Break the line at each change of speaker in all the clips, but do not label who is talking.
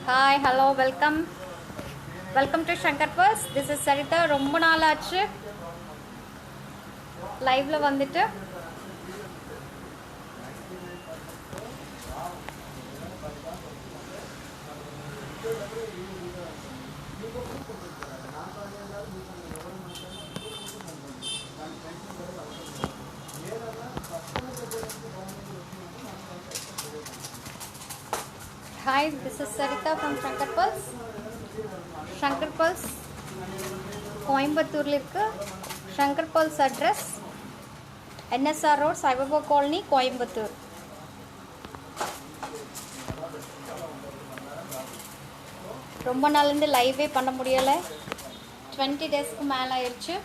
Hi, hello, welcome to Shankar Purse. This is Sarita. ரொம்ப நாள் ஆச்சு லைவ்ல வந்துட்டு. Hi, this is Sarita from Shankar Purse. Shankar Purse கோயம்புத்தூர்ல இருக்கு. Shankar Purse address NSR road, Saibaba colony, Coimbatore. ரொம்ப நாள்லேருந்து லைவே பண்ண முடியலை. 20 டேஸ்க்கு மேலே ஆயிடுச்சு.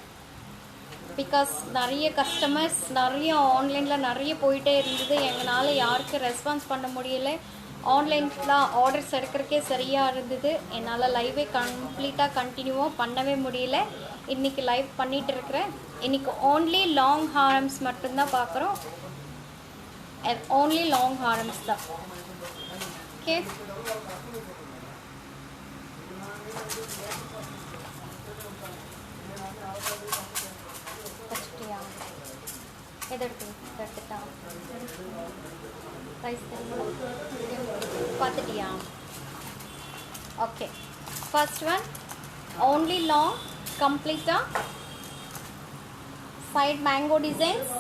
பிகாஸ் நிறைய கஸ்டமர்ஸ் நிறைய ஆன்லைனில் நிறைய போயிட்டே இருந்தது. எங்களால் யாருக்கும் ரெஸ்பான்ஸ் பண்ண முடியலை. ஆன்லைனில் ஆர்டர்ஸ் எடுக்கிறக்கே சரியாக இருந்தது. என்னால் லைவே கம்ப்ளீட்டாக கண்டினியூவாக பண்ணவே முடியல. இன்றைக்கி லைவ் பண்ணிகிட்டு இருக்கிறேன். இன்றைக்கி ஓன்லி லாங் ஹாரம்ஸ் மட்டும்தான் பார்க்குறோம். ஓன்லி லாங் ஹாரம்ஸ் தான். ஓகே, எடுத்துட்டா ப்ரைஸ் பார்த்துட்டியா? Okay, first one only long கம்ப்ளீட்டாக side mango designs.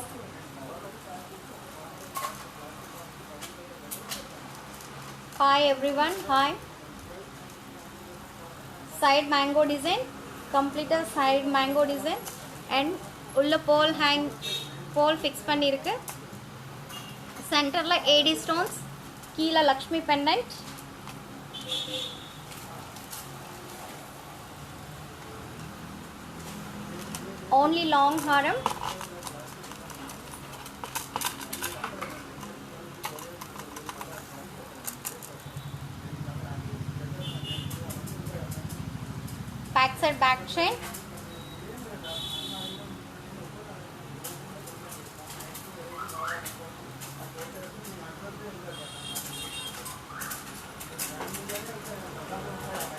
Hi everyone, hi. Side mango design, கம்ப்ளீட்டாக சைட் மேங்கோ டிசைன் அண்ட் உள்ள போல் ஃபிக்ஸ் பண்ணியிருக்கு. சென்டரில் ஏடி ஸ்டோன்ஸ், கீழே லக்ஷ்மி பெண்டன்ட். ஓன்லி லாங் ஹாரம். Back side back chain.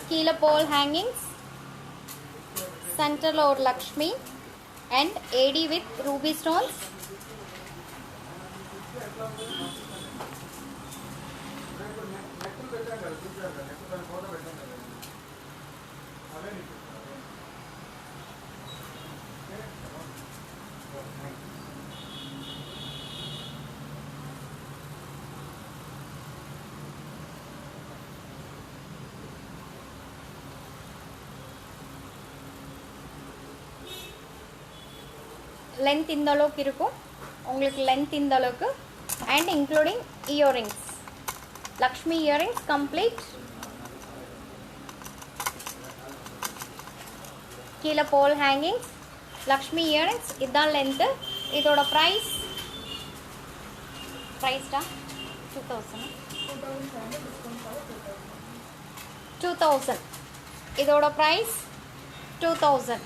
கீழே போல் ஹேங்கிங்ஸ், சென்டரில் ஒரு Lakshmi and AD with ruby stones. Length இந்த அளவுக்கு இருக்கும் உங்களுக்கு, லென்த் இந்த அளவுக்கு. And including earrings, Lakshmi earrings complete. கீழே போல் ஹேங்கிங்ஸ், லக்ஷ்மி இயரிங்ஸ். இதுதான் லென்த்து. இதோட ப்ரைஸ் டா 2000. இதோட ப்ரைஸ் 2000.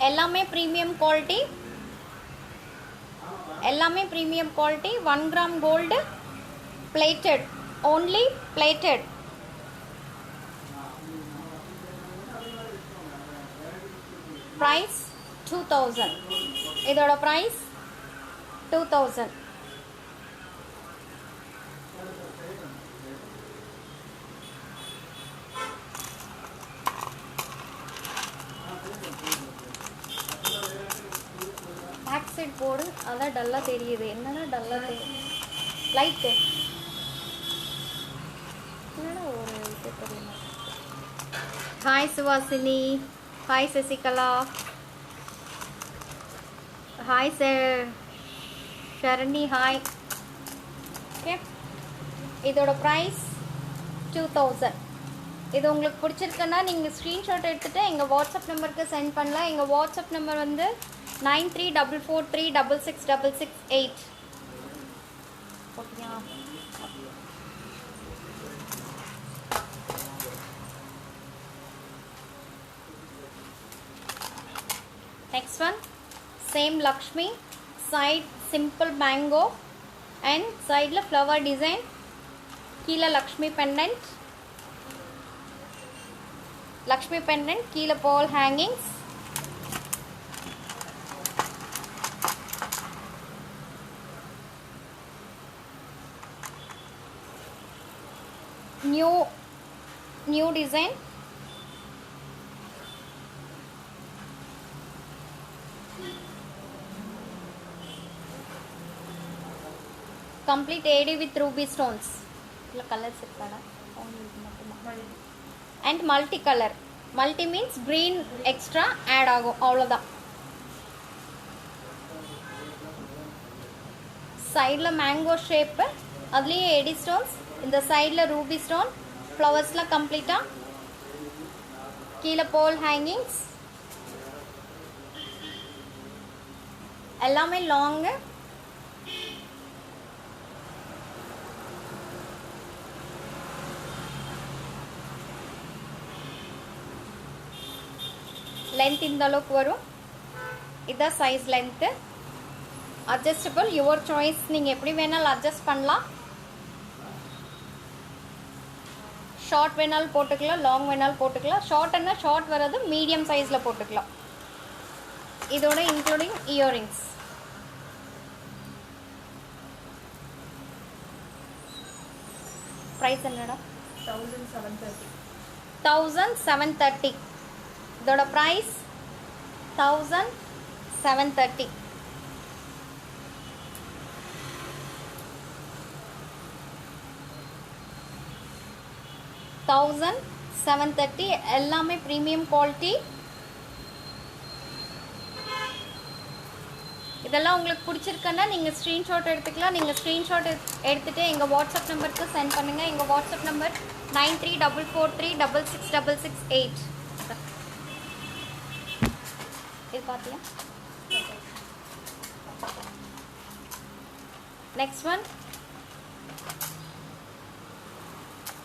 எல்லாமே ப்ரீமியம் குவாலிட்டி, எல்லாமே premium quality. 1 gram gold plated, only plated. Price 2000. இதோட ப்ரைஸ் 2000. பேக் சைட் போர்டு அதான் டல்லாக தெரியுது. என்னடா டல்லாக தெரியுது? லைட்டு என்னடா ஒரு இது தெரியுமா? Hi Suvasini, hi Sasikala, hi Sharani, hi. Okay, இதோட ப்ரைஸ் 2000. இது உங்களுக்கு பிடிச்சிருக்குன்னா நீங்கள் ஸ்க்ரீன்ஷாட் எடுத்துகிட்டு எங்கள் வாட்ஸ்அப் நம்பருக்கு சென்ட் பண்ணலாம். எங்கள் வாட்ஸ்அப் நம்பர் வந்து 9344366668. ஓகேயா? Next one, same Lakshmi, side simple mango and side la flower design, keela Lakshmi pendant, keela pearl hangings, new design, complete AD with ruby stones. Colors and multicolor. Multi means green extra add agum avladha. Side la mango shape, adliye AD stones, in the side la ruby stone, flowers la complete keela pole hangings, ellame long, length இந்த அளவுக்கு வரும். இதான் size length. Adjustable, your choice, நீங்கள் எப்படி வேணாலும் adjust பண்ணலாம். Short வேணாலும் போட்டுக்கலாம், லாங் வேணாலும் போட்டுக்கலாம். ஷார்ட்னா ஷார்ட் வர்றது மீடியம் சைஸில் போட்டுக்கலாம். இதோட இன்க்ளூடிங் இயரிங்ஸ். ப்ரைஸ் என்னடா? 1730. இதோட ப்ரைஸ் 1730. எல்லாமே ப்ரீமியம் குவாலிட்டி. இதெல்லாம் உங்களுக்கு பிடிச்சிருக்குன்னா நீங்கள் ஸ்க்ரீன்ஷாட் எடுத்துக்கலாம். நீங்கள் ஸ்க்ரீன்ஷாட் எடுத்துகிட்டு எங்கள் வாட்ஸ்அப் நம்பருக்கு சென்ட் பண்ணுங்கள். எங்கள் வாட்ஸ்அப் நம்பர் 9344366668. இது பார்த்தியா? Next one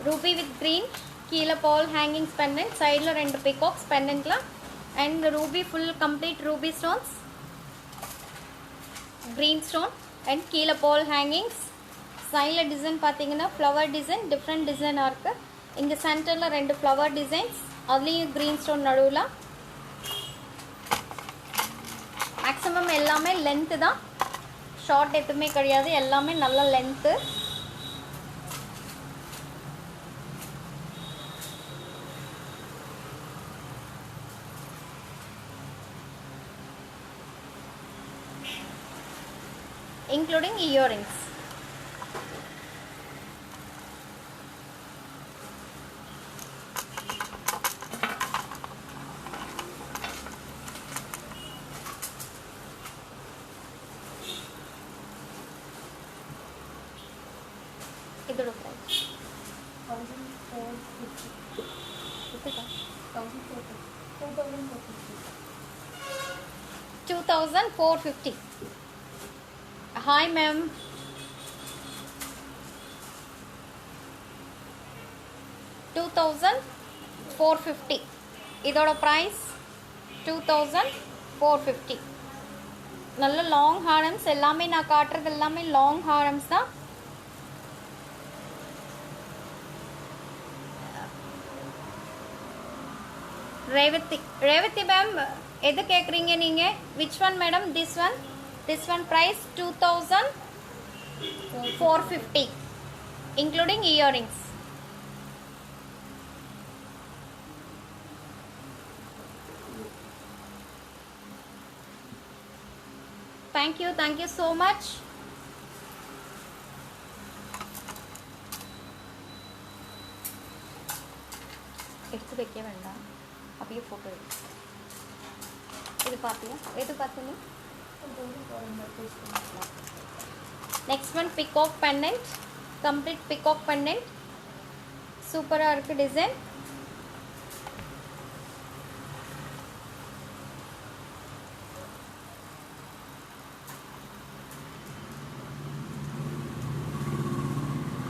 ruby with green, கீழே பால் ஹேங்கிங்ஸ் பெண்டன்ட், சைடில் 2 பிகாக்ஸ் பெண்டன்ட்ல and ruby full complete ruby stones, green stone and கீழே பால் ஹேங்கிங்ஸ். சைடில் டிசைன் பார்த்தீங்கன்னா ஃப்ளவர் டிசைன், டிஃப்ரெண்ட் டிசைனாக இருக்குது. இங்கே சென்டரில் 2 ஃப்ளவர் டிசைன்ஸ், அதுலேயும் க்ரீன் ஸ்டோன் நடுவில். மேக்ஸிமம் எல்லாமே லென்த்து தான், ஷார்ட் எதுவுமே கிடையாது, எல்லாமே நல்ல லென்த்து. Including earrings. இதோட ப்ரைஸ் 2450. Hi ma'am. $2450. இதோட ப்ரைஸ் 2450. நல்ல லாங் ஹாரம்ஸ். எல்லாமே நான் காட்டுறது எல்லாமே லாங் ஹாரம்ஸ் தான். ரேவதி மேம் எது கேட்குறீங்க நீங்கள்? Which one madam? This one price 2450 including earrings. Thank you so much. எடுத்து வைக்க வேண்டாம், அப்படியே ஃபோட்டோ எடு. இது பார்த்தியா? எது பார்த்தீங்க? Next one peacock pendant, complete peacock pendant. சூப்பராக இருக்குது design.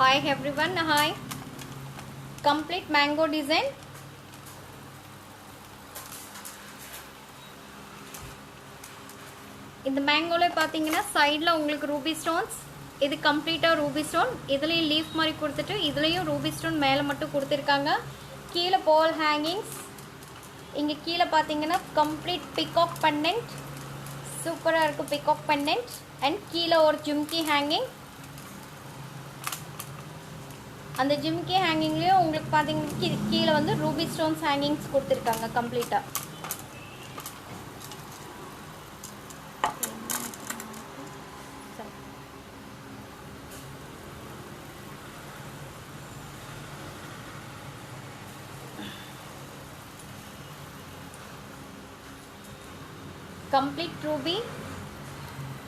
Hi everyone, hi. Complete mango design. இந்த மேங்கோல பார்த்தீங்கன்னா சைடில் உங்களுக்கு ரூபி ஸ்டோன்ஸ், இது கம்ப்ளீட்டாக ரூபி ஸ்டோன், இதுலேயும் லீஃப் மாதிரி கொடுத்துட்டு இதுலேயும் ரூபி ஸ்டோன் மேலே மட்டும் கொடுத்துருக்காங்க. கீழே பால் ஹேங்கிங்ஸ், இங்கே கீழே பார்த்தீங்கன்னா கம்ப்ளீட் பிகாக் பெண்டன்ட், சூப்பராக இருக்குது பிகாக் பெண்டன்ட். அண்ட் கீழே ஒரு ஜிம்கி ஹேங்கிங், அந்த ஜிம்கி ஹேங்கிங்லேயும் உங்களுக்கு பார்த்தீங்கன்னா கீழே வந்து ரூபி ஸ்டோன்ஸ் ஹேங்கிங்ஸ் கொடுத்துருக்காங்க கம்ப்ளீட்டாக.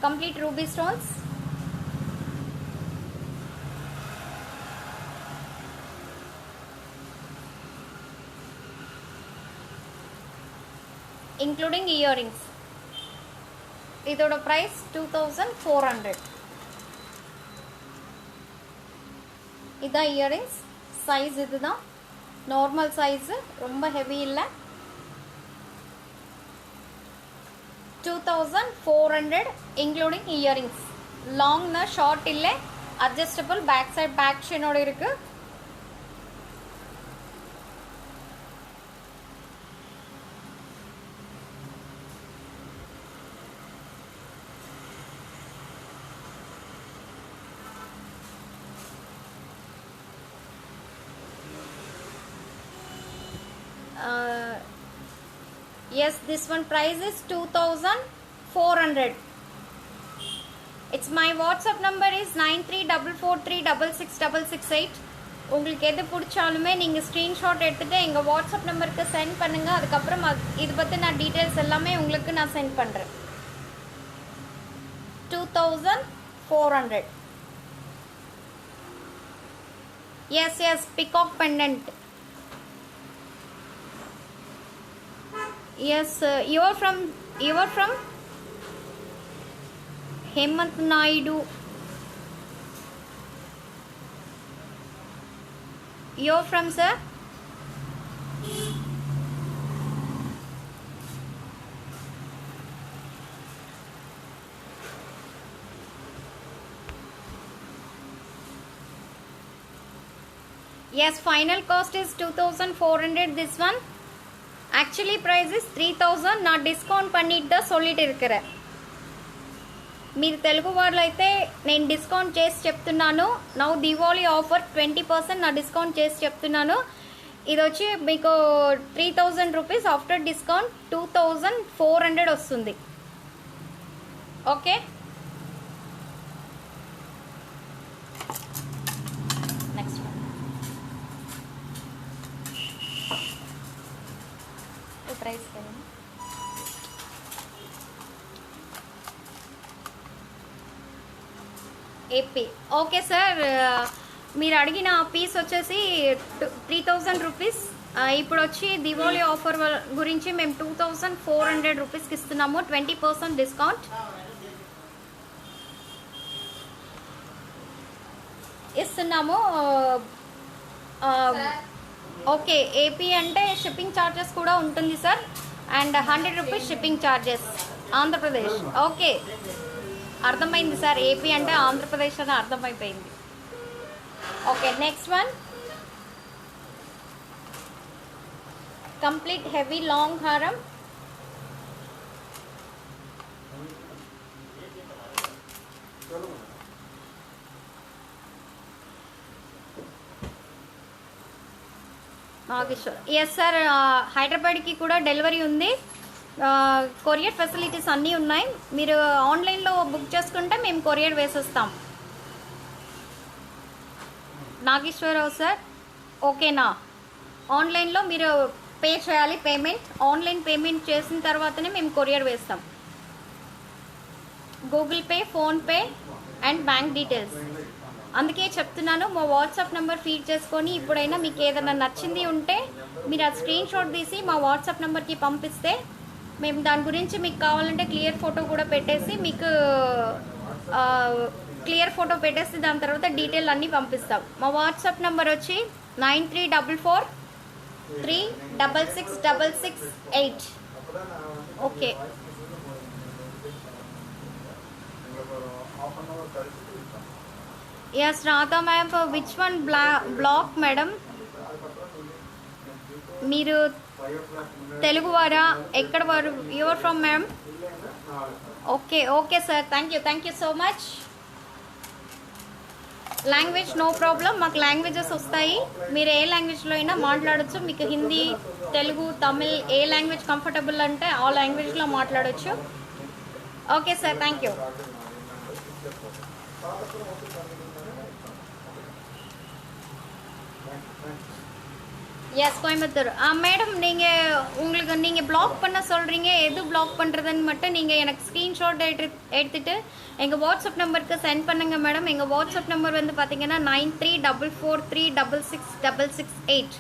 complete ruby stones. Including earrings. இதோட price 2400. இதான் earrings size, இதுதான் நார்மல் சைஸ், ரொம்ப ஹெவி இல்லை. 2400 including earrings. Long na short ille, adjustable back side back chain oda irukku. Yes, this one price is 2400. It's my WhatsApp number is 9344366668. உங்களுக்கு எது பிடிச்சாலுமே நீங்கள் screenshot எடுத்துகிட்டு எங்கள் வாட்ஸ்அப் நம்பருக்கு சென்ட் பண்ணுங்கள். அதுக்கப்புறம் இது பற்றி நான் டீட்டெயில்ஸ் எல்லாமே உங்களுக்கு நான் சென்ட் பண்ணுறேன். 2400. Yes, peacock pendant. Yes, you are from Hemant Naidu. You are from, sir? Yes, final cost is 2400 this one. Actually price is 3000. நான் டிஸ்கவுண்ட் பண்ணிட்டு தான் சொல்லிட்டு இருக்கிறேன். మీరు తెలుగు వాళ్ళు అయితే నేను డిస్కౌంట్ చేసి చెప్తున్నాను. నౌ దివాళీ ఆఫర్ 20% నా డిస్కౌంట్ చేసి చెప్తున్నాను. ఇది వచ్చి మీకు 3000 రూపీస్ ఆఫ్టర్ డిస్కౌంట్ 2400 వస్తుంది. Okay, next price AP. Okay sir, మీరు అడిగిన పీస్ వచ్చేసి 3000 రూపీస్. ఇప్పుడు వచ్చి దివాళీ ఆఫర్ గురించి మేము 2400 రూపీస్కి ఇస్తున్నాము. 20% డిస్కౌంట్ ఇస్తున్నాము. ఓకే, ఏపీ అంటే షిప్పింగ్ ఛార్జెస్ కూడా ఉంటుంది sir. And 100 rupees shipping charges. Andhra Pradesh. Okay, అర్థమైంది సార్. ఏపీ అంటే ఆంధ్రప్రదేశ్ అని అర్థమైపోయింది. Okay, next one complete heavy long హారం. నాగేశ్వర్. ఎస్ సార్, హైదరాబాద్కి కూడా డెలివరీ ఉంది. కొరియర్ ఫెసిలిటీస్ అన్నీ ఉన్నాయి. మీరు ఆన్లైన్లో బుక్ చేసుకుంటే మేము కొరియర్ వేసేస్తాం. నాగేశ్వరరావు సార్, ఓకేనా? ఆన్లైన్లో మీరు పే చేయాలి. ఆన్లైన్ పేమెంట్ చేసిన తర్వాతనే మేము కొరియర్ వేస్తాం. Google pay, PhonePe and bank details. అందుకే చెప్తున్నాను, మా వాట్సాప్ నెంబర్ ఫీడ్ చేసుకొని ఇప్పుడైనా మీకు ఏదైనా నచ్చింది ఉంటే మీరు ఆ స్క్రీన్ షాట్ తీసి మా వాట్సాప్ నెంబర్కి పంపిస్తే మేము దాని గురించి మీకు కావాలంటే క్లియర్ ఫోటో కూడా పెట్టేసి మీకు దాని తర్వాత డీటెయిల్ అన్నీ పంపిస్తాం. మా వాట్సాప్ నెంబర్ వచ్చి 9344366668. Okay, Yes, Radha ma'am, which one block madam? మీరు తెలుగు వారా, ఎక్కడ వారు, your from ma'am? Okay okay sir, thank you so much. Language no problem, మాకు లాంగ్వేజెస్ వస్తాయి. మీరు ఏ లాంగ్వేజ్లో అయినా మాట్లాడచ్చు. మీకు హిందీ, తెలుగు, తమిళ్ ఏ లాంగ్వేజ్ కంఫర్టబుల్ అంటే ఆ లాంగ్వేజ్లో మాట్లాడచ్చు. Okay sir, thank you. Yes Coimbatore. Madam நீங்கள் பிளாக் பண்ண சொல்கிறீங்க, எது பிளாக் பண்ணுறதுன்னு மட்டும் நீங்கள் எனக்கு ஸ்க்ரீன்ஷாட் எடுத்துகிட்டு எங்கள் வாட்ஸ்அப் நம்பருக்கு சென்ட் பண்ணுங்கள் மேடம். எங்கள் வாட்ஸ்அப் நம்பர் வந்து பார்த்தீங்கன்னா 9344366668.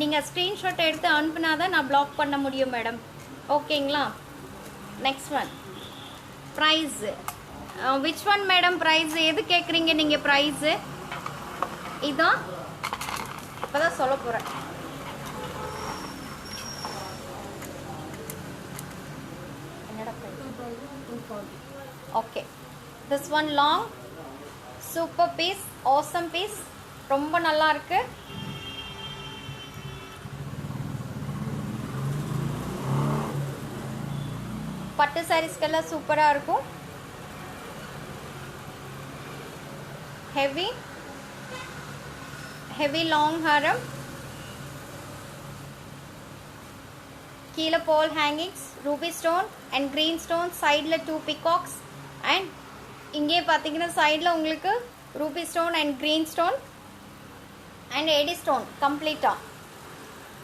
நீங்கள் ஸ்க்ரீன்ஷாட் எடுத்து அனுப்புனா தான் நான் பிளாக் பண்ண முடியும் மேடம். ஓகேங்களா? Next one price. Which one madam price? எது கேட்குறீங்க நீங்கள் ப்ரைஸு? இதான் இப்போ தான் சொல்ல போகிறேன். Okay, this one long super piece, awesome piece, ரொம்ப நல்லா இருக்கு. பட்டு சாரீஸ்க்கெல்லாம் சூப்பராக இருக்கும். ஹெவி லாங் ஹாரம், கீழே ball hangings, ruby stone and green stone, சைடில் 2 பிகாக்ஸ் அண்ட் இங்கே பார்த்தீங்கன்னா சைடில் உங்களுக்கு ruby stone and green stone and AD stone கம்ப்ளீட்டாக.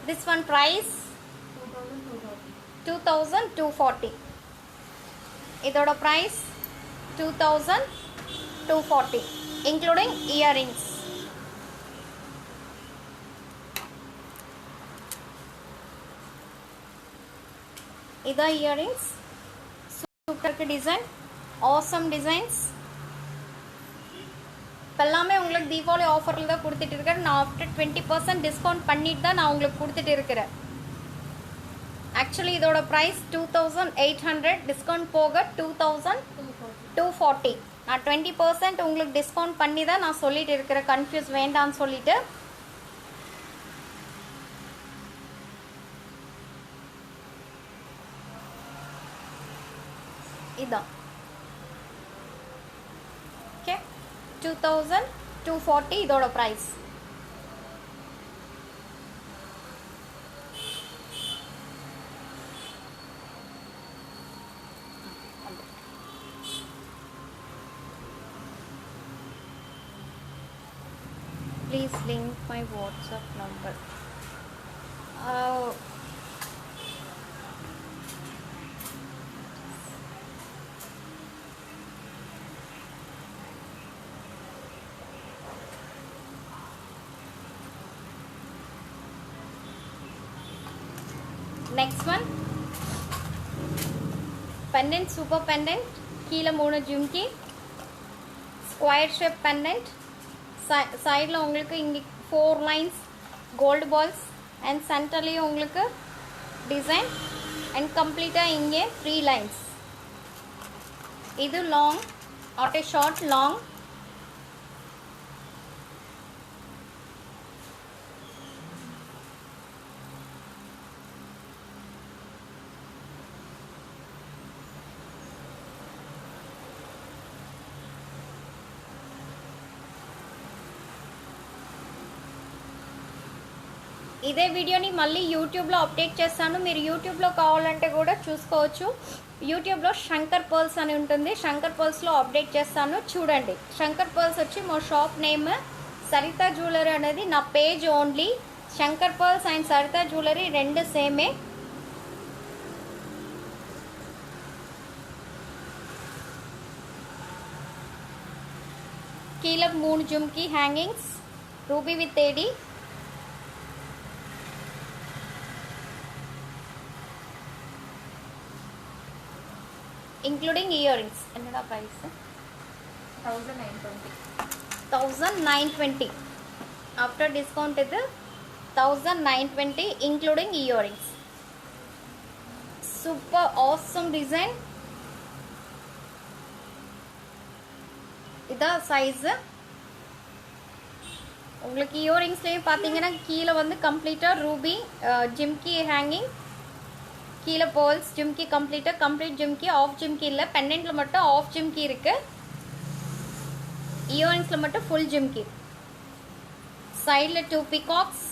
This one price 2240. இதோட ப்ரைஸ் 2240 இன்க்ளூடிங் இயரிங்ஸ். இதான் earrings. Super design, awesome designs. இப்போ எல்லாமே உங்களுக்கு தீபாவளி ஆஃபரில் தான் கொடுத்துட்டு இருக்கேன். நான் ஆஃப்டர் 20% டிஸ்கவுண்ட் பண்ணிட்டு தான் நான் உங்களுக்கு கொடுத்துட்டு இருக்கிறேன். ஆக்சுவலி இதோட ப்ரைஸ் 2800, டிஸ்கவுண்ட் போக 2240. நான் 20% உங்களுக்கு டிஸ்கவுண்ட் பண்ணி தான் நான் சொல்லிட்டு இருக்கிறேன், கன்ஃபியூஸ் வேண்டாம்னு சொல்லிட்டு. இதான் ஓகே, 2240 இதோட price. Please link my WhatsApp number. Next one pendant, super pendant, கீழே 3 ஜும்கி, ஸ்கொயர் ஷேப் pendant, சைடில் உங்களுக்கு இங்கே 4 லைன்ஸ் கோல்டு பால்ஸ் அண்ட் சென்டர்லேயும் உங்களுக்கு டிசைன் அண்ட் கம்ப்ளீட்டாக இங்கே 3 லைன்ஸ். இது long, not a short, long. ఇదే వీడియోని మళ్ళీ యూట్యూబ్లో అప్డేట్ చేస్తాను. మీరు యూట్యూబ్లో కావాలంటే కూడా చూసుకోవచ్చు. యూట్యూబ్లో శంకర్ పర్ల్స్ అని ఉంటుంది, శంకర్ పర్ల్స్లో అప్డేట్ చేస్తాను, చూడండి. శంకర్ పర్ల్స్ వచ్చి మా షాప్ నేమ్ సరితా జ్యువెలరీ అనేది నా page only. Shankar pearls and Saritha jewellery రెండు సేమే. కీలక్ 3 jhumki hangings, ruby with AD, including earrings. என்னடா price? 1920. After discount இது 1920 including earrings. Super awesome design. இதான் சைஸு. உங்களுக்கு இயரிங்ஸ்லேயும் பார்த்தீங்கன்னா கீழே வந்து கம்ப்ளீட்டாக ரூபி ஜிம்கி ஹேங்கிங், கீழே பேர்ல்ஸ் ஜிம்கி கம்ப்ளீட்டாக கம்ப்ளீட் ஜிம்கி, ஆஃப் ஜிம்கி இல்லை. பெண்டன்ட்டில் மட்டும் ஆஃப் ஜிம்கி இருக்குது. இயரிங்ஸில் மட்டும் ஃபுல் ஜிம்கி. சைடில் 2 பீகாக்ஸ்,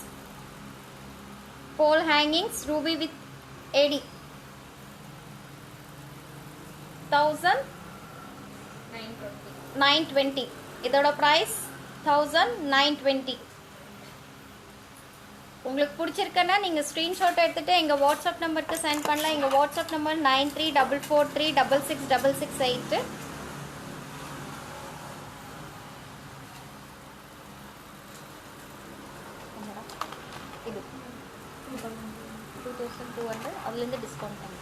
போல் ஹேங்கிங்ஸ், ரூபி வித் ஏடி. 1920. இதோட ப்ரைஸ் 1920. உங்களுக்கு பிடிச்சிருக்குன்னா நீங்கள் ஸ்க்ரீன்ஷாட் எடுத்துகிட்டு எங்கள் வாட்ஸ்அப் நம்பருக்கு சென்ட் பண்ணலாம். எங்கள் வாட்ஸ்அப் நம்பர் 9344366668. இது 2200, அதுலேருந்து டிஸ்கவுண்ட் பண்ணி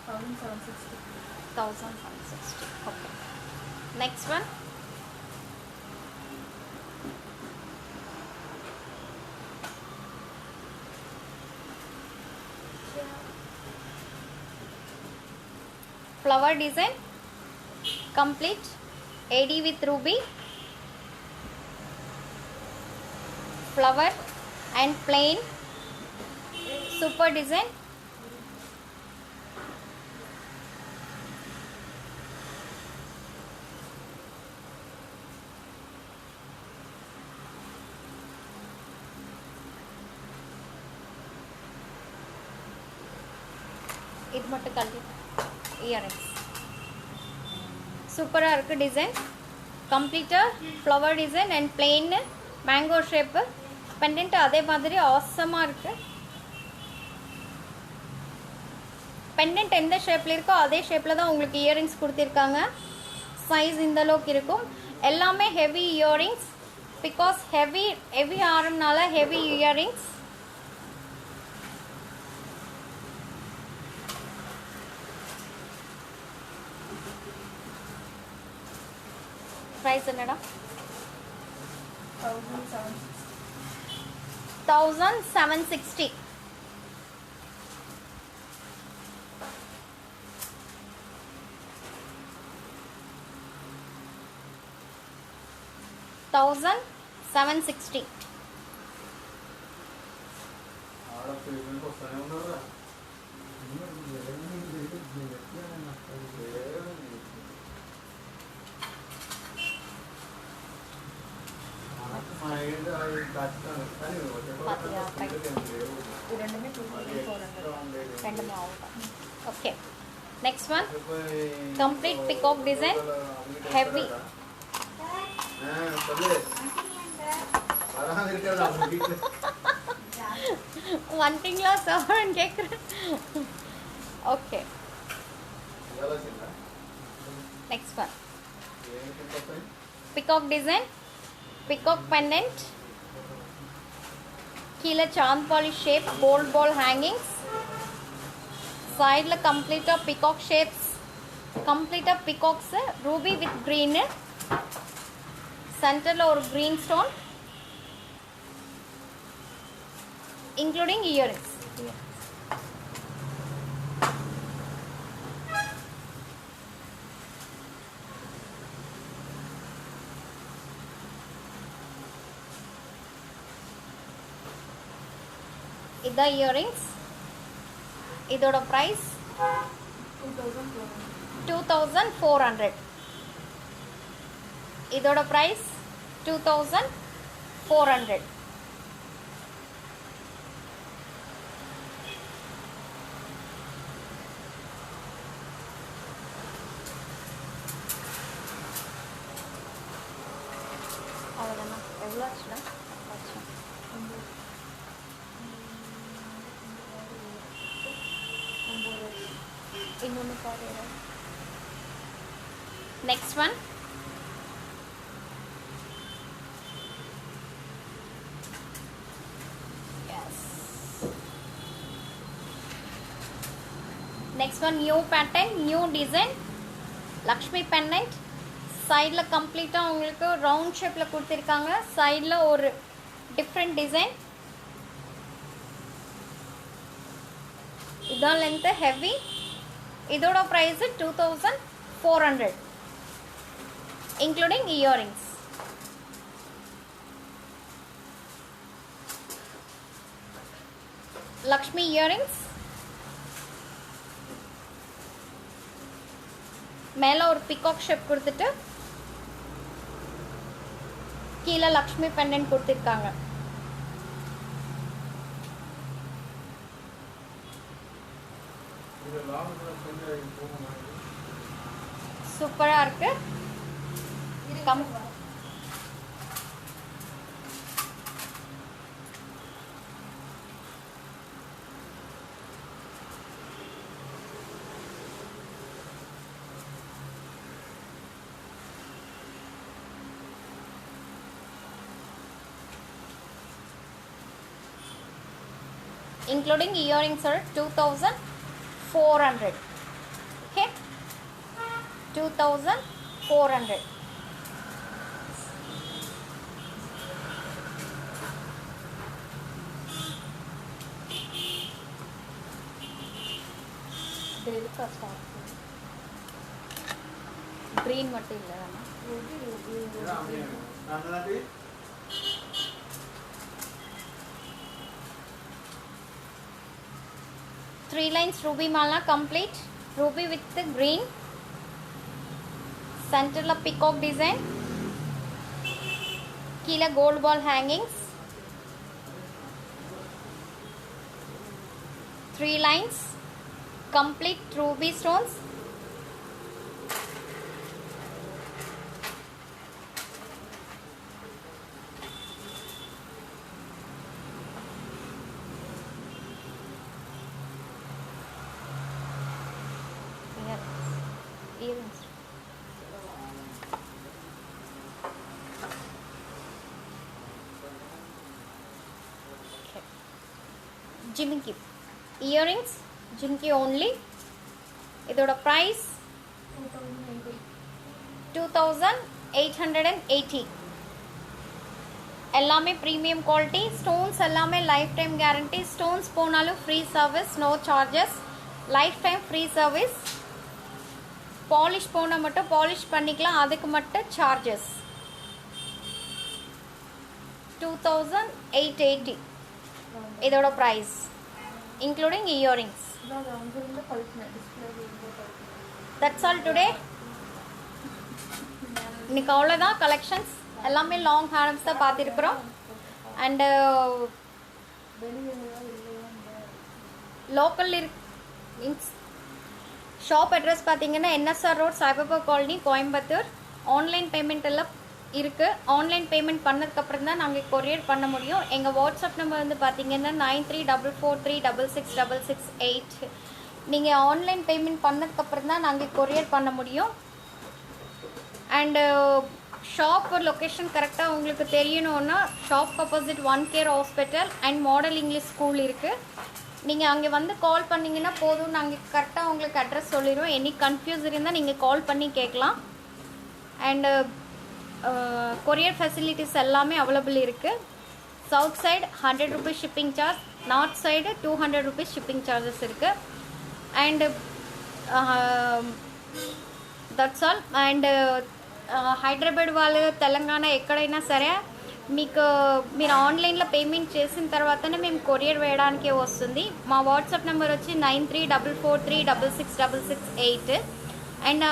1760. Okay, next one. Flower design, complete AD with ruby, flower and plain, super design. இது மட்டும் கல்வி இயரிங்ஸ் சூப்பராக இருக்குது. டிசைன் கம்ப்ளீட்டாக flower design and plain mango shape. Pendant அதே மாதிரி ஆசமாக இருக்குது. பெண்டன்ட் எந்த ஷேப்பில் இருக்கோ அதே ஷேப்பில் தான் உங்களுக்கு இயரிங்ஸ் கொடுத்துருக்காங்க. சைஸ் இந்த அளவுக்கு இருக்கும். எல்லாமே ஹெவி இயரிங்ஸ், பிகாஸ் ஹெவி ஆரம்னால ஹெவி இயரிங்ஸ். ப்ரைஸ் என்னடா? 1760. $1760. Okay, next one, complete peacock design, heavy. One thing lost over and cake. Okay, next one, peacock design, peacock pendant, kila chand polish shape, gold ball hangings. Side la complete of peacock shapes, complete of peacocks, ruby with green, center la or green stone, including earrings. Ida earrings. இதோட price 2400. இதோட price 2400. அவ்வளோதானா? எவ்வளோ ஆச்சுடா? இன்னொன்று பாருங்க. Next one, next one new pattern, new design, Lakshmi pendant. சைடில் கம்ப்ளீட்டாக உங்களுக்கு round ஷேப்பில் கொடுத்துருக்காங்க. சைடில் ஒரு டிஃப்ரெண்ட் டிசைன். இதான் லென்த்து, ஹெவி. இதோட price 2400. 400 including earrings. Lakshmi earrings மேலே ஒரு பிகாக் ஷேப் கொடுத்துட்டு கீழே லக்ஷ்மி பெண்டன்ட் கொடுத்துருக்காங்க. சூப்பராக இருக்கு. Including earrings are 2,400. Okay, 2,400. Green material. 3 lines ruby mala complete. Ruby with the green. Center la peacock design. Kila gold ball hangings. 3 lines. Complete ruby stones. Earrings. Okay. Jimki earrings, jimki only. இதோட price 2,880. எல்லாமே premium quality. Stones எல்லாமே lifetime guarantee. Stones போனாலும் free service, no charges. Lifetime free service. Polish போனால் மட்டும் polish பண்ணிக்கலாம், அதுக்கு மட்டும் charges. 2,880 இதோட price including earrings. That's all today. இன்னைக்கு அவ்வளோதான் கலெக்ஷன்ஸ். எல்லாமே லாங் ஹேரம்ஸ் தான் பார்த்துருக்குறோம். அண்டு லோக்கல் ஷாப் அட்ரஸ் பார்த்தீங்கன்னா NSR road, Saibaba colony, Coimbatore. Online payment எல்லாம் இருக்குது. ஆன்லைன் பேமெண்ட் பண்ணதுக்கப்புறம் தான் நாங்கள் கொரியர் பண்ண முடியும். எங்கள் வாட்ஸ்அப் நம்பர் வந்து பார்த்தீங்கன்னா 9344366668. நீங்கள் ஆன்லைன் பேமெண்ட் பண்ணதுக்கப்புறம் தான் நாங்கள் கொரியர் பண்ண முடியும். அண்டு ஷாப் லொக்கேஷன் கரெக்டாக உங்களுக்கு தெரியணுன்னா shop opposite one care hospital and model English school இருக்குது. நீங்கள் அங்கே வந்து கால் பண்ணிங்கன்னா போதும், நாங்கள் கரெக்டாக உங்களுக்கு அட்ரஸ் சொல்லிடுவோம். எனி கன்ஃபியூஸ் இருந்தால் நீங்கள் கால் பண்ணி கேட்கலாம். அண்டு கொரியர் ஃபெசிலிட்டிஸ் எல்லாமே அவைலபிள் இருக்குது. South side 100 rupees shipping charge, north side 200 rupees shipping charges இருக்குது. And that's all. And Hyderabad వాళ్ళు తెలంగాణ ఎక్కడైనా సరే మీకు మీరు ఆన్లైన్లో పేమెంట్ చేసిన తర్వాతనే మేము కొరియర్ వేయడానికి వస్తుంది. మా వాట్సాప్ నెంబర్ వచ్చి 9344366668. అండ్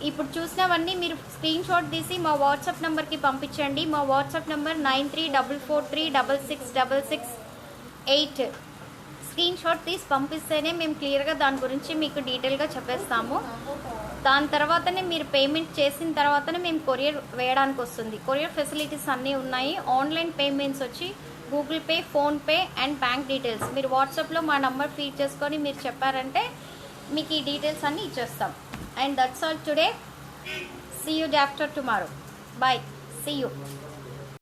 ఇప్పుడు చూసినవన్నీ మీరు స్క్రీన్ షాట్ తీసి మా వాట్సాప్ నెంబర్కి పంపించండి. మా వాట్సాప్ నెంబర్ 9344366668. స్క్రీన్ షాట్ తీసి పంపిస్తేనే మేము క్లియర్గా దాని గురించి మీకు డీటెయిల్గా చెప్పేస్తాము. దాని తర్వాతనే మీరు పేమెంట్ చేసిన తర్వాతనే మేము కొరియర్ వేయడానికి వస్తుంది. కొరియర్ ఫెసిలిటీస్ అన్నీ ఉన్నాయి. ఆన్లైన్ పేమెంట్స్ వచ్చి Google pay, PhonePe and bank details మీరు వాట్సాప్లో మా నంబర్ ఫీడ్ చేసుకొని మీరు చెప్పారంటే మీకు ఈ డీటెయిల్స్ అన్నీ ఇచ్చేస్తాం. And that's all today. See you day after tomorrow. Bye. See you.